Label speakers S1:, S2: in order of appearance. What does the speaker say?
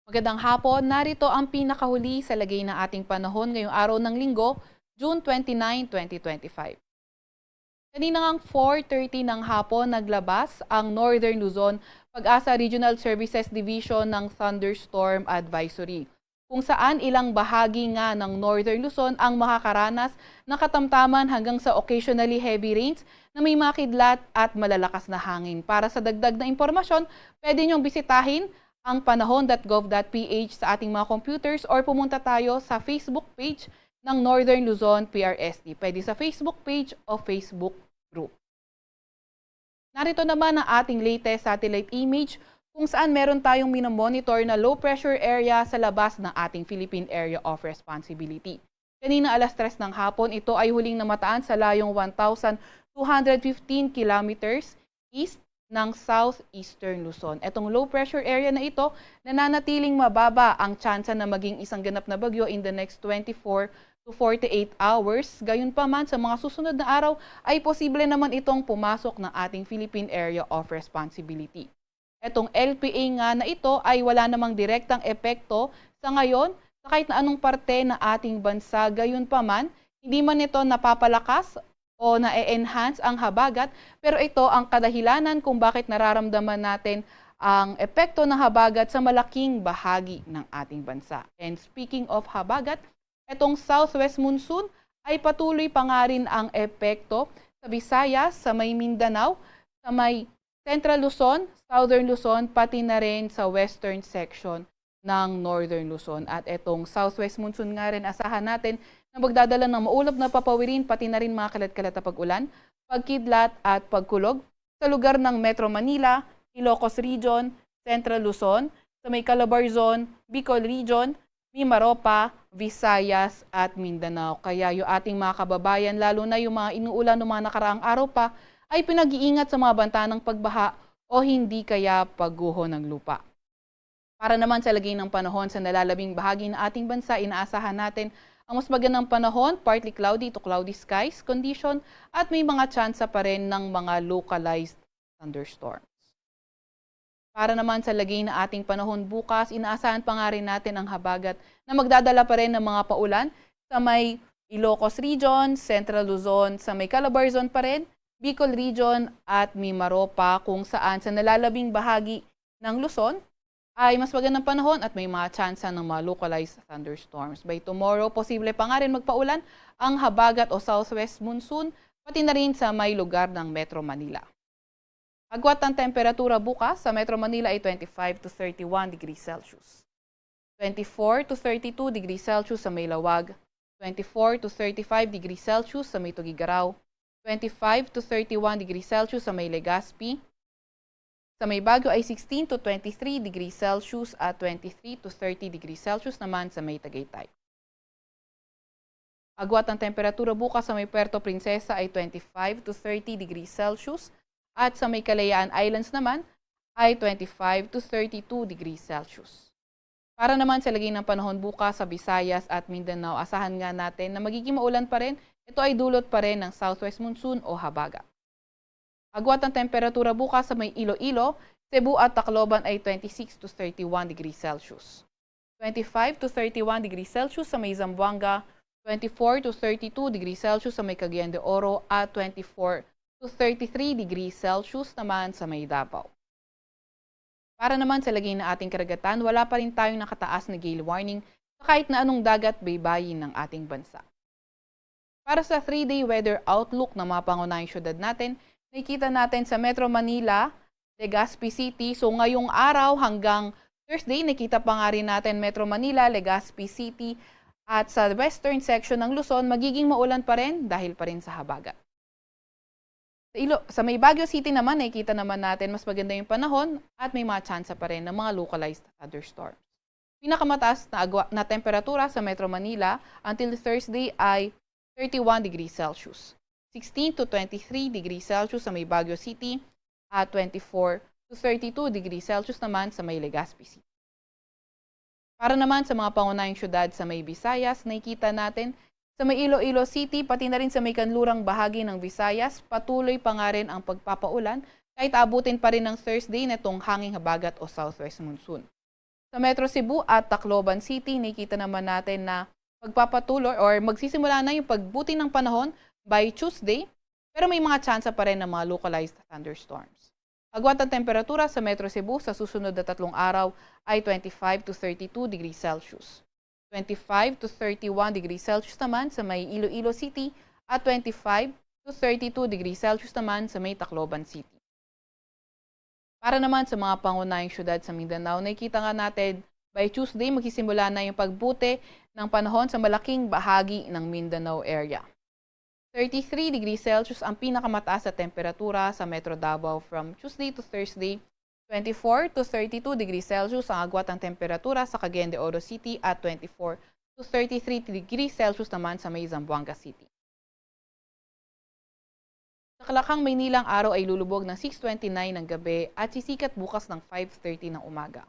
S1: Magandang hapon, narito ang pinakahuli sa lagay ng ating panahon ngayong araw ng linggo, June 29, 2025. Kanina ngang 4:30 ng hapon naglabas ang Northern Luzon Pag-asa Regional Services Division ng Thunderstorm Advisory, kung saan ilang bahagi nga ng Northern Luzon ang makakaranas ng katamtaman hanggang sa occasionally heavy rains na may mga kidlat at malalakas na hangin. Para sa dagdag na impormasyon, pwede niyong bisitahin ang panahon.gov.ph sa ating mga computers or pumunta tayo sa Facebook page ng Northern Luzon PRSD. Pwede sa Facebook page o Facebook group. Narito naman ang ating latest satellite image kung saan meron tayong minomonitor na low pressure area sa labas ng ating Philippine Area of Responsibility. Kanina alas 3 ng hapon, ito ay huling namataan sa layong 1,215 kilometers east ng southeastern Luzon. Etong low pressure area na ito, nananatiling mababa ang tsansa na maging isang ganap na bagyo in the next 24 to 48 hours. Gayunpaman, sa mga susunod na araw ay posible naman itong pumasok ng ating Philippine Area of Responsibility. Etong LPA nga na ito ay wala namang direktang epekto sa ngayon sa kahit na anong parte ng ating bansa. Gayunpaman, hindi man ito napapalakas o na-enhance ang habagat, pero ito ang kadahilanan kung bakit nararamdaman natin ang epekto ng habagat sa malaking bahagi ng ating bansa. And speaking of habagat, itong southwest monsoon ay patuloy pa nga rin ang epekto sa Visayas, sa may Mindanao, sa may Central Luzon, Southern Luzon, pati na rin sa western section ng Northern Luzon. At itong southwest monsoon nga rin, asahan natin na magdadala ng maulap na papawirin, pati na rin mga kalat-kalat na pag-ulan, pagkidlat at pagkulog sa lugar ng Metro Manila, Ilocos Region, Central Luzon, sa may Calabarzon, Bicol Region, Mimaropa, Visayas at Mindanao. Kaya yung ating mga kababayan, lalo na yung mga inuulan ng mga nakaraang araw pa, ay pinag-iingat sa mga banta ng pagbaha o hindi kaya pagguho ng lupa. Para naman sa lagay ng panahon sa nalalabing bahagi ng ating bansa, inaasahan natin ang mas magandang panahon, partly cloudy to cloudy skies condition at may mga tsansa pa rin ng mga localized thunderstorms. Para naman sa lagay ng ating panahon bukas, inaasahan pa nga rin natin ang habagat na magdadala pa rin ng mga paulan sa may Ilocos Region, Central Luzon, sa may Calabarzon pa rin, Bicol Region at Mimaropa, kung saan sa nalalabing bahagi ng Luzon ay mas magandang panahon at may mga tsansa ng mga localized thunderstorms. By tomorrow, posible pa nga rin magpaulan ang habagat o southwest monsoon, pati na rin sa may lugar ng Metro Manila. Agwat ang temperatura bukas sa Metro Manila ay 25 to 31 degrees Celsius. 24 to 32 degrees Celsius sa may Lawag, 24 to 35 degrees Celsius sa may Tugigaraw, 25 to 31 degrees Celsius sa may Legazpi. Sa may Baguio ay 16 to 23 degrees Celsius at 23 to 30 degrees Celsius naman sa may Tagaytay. Agwat ang temperatura bukas sa may Puerto Princesa ay 25 to 30 degrees Celsius at sa may Kalayaan Islands naman ay 25 to 32 degrees Celsius. Para naman sa lagay ng panahon bukas sa Visayas at Mindanao, asahan nga natin na magiging maulan pa rin. Ito ay dulot pa rin ng southwest monsoon o habagat. Agwat ang temperatura bukas sa may Iloilo, Cebu at Tacloban ay 26 to 31 degrees Celsius. 25 to 31 degrees Celsius sa may Zamboanga, 24 to 32 degrees Celsius sa may Cagayan de Oro at 24 to 33 degrees Celsius naman sa may Davao. Para naman sa lagay ng ating karagatan, wala pa rin tayong nakataas na gale warning sa kahit na anong dagat baybayin ng ating bansa. Para sa 3-day weather outlook ng mga pangunahing syudad natin, nakikita natin sa Metro Manila, Legazpi City. So ngayong araw hanggang Thursday, nakita pa nga rin natin Metro Manila, Legazpi City at sa western section ng Luzon, magiging maulan pa rin dahil pa rin sa habagat. Sa may Baguio City naman, nakikita naman natin mas maganda yung panahon at may mga tsansa pa rin ng mga localized thunderstorms. Pinakamataas na temperatura sa Metro Manila until Thursday ay 31 degrees Celsius. 16 to 23 degrees Celsius sa may Baguio City at 24 to 32 degrees Celsius naman sa may Legazpi City. Para naman sa mga pangunahing syudad sa may Visayas, nakikita natin sa may Iloilo City, pati na rin sa may kanlurang bahagi ng Visayas, patuloy pa nga rin ang pagpapaulan kahit abutin pa rin ng Thursday netong hanging habagat o southwest monsoon. Sa Metro Cebu at Tacloban City, nakita naman natin na magpapatuloy or magsisimula na yung pagbuti ng panahon by Tuesday, pero may mga tsansa pa rin ng mga localized thunderstorms. Agwat ang temperatura sa Metro Cebu sa susunod na 3 araw ay 25 to 32 degrees Celsius. 25 to 31 degrees Celsius naman sa may Iloilo City at 25 to 32 degrees Celsius naman sa may Tacloban City. Para naman sa mga pangunahing syudad sa Mindanao, nakikita nga natin by Tuesday magsisimula na yung pagbuti ng panahon sa malaking bahagi ng Mindanao area. 33 degrees Celsius ang pinakamataas na temperatura sa Metro Davao from Tuesday to Thursday. 24 to 32 degrees Celsius ang agwat ng temperatura sa Cagayan de Oro City at 24 to 33 degrees Celsius naman sa may Zamboanga City. Sa Kalakang, Maynila, ang araw ay lulubog ng 6:29 ng gabi at sisikat bukas ng 5:30 ng umaga.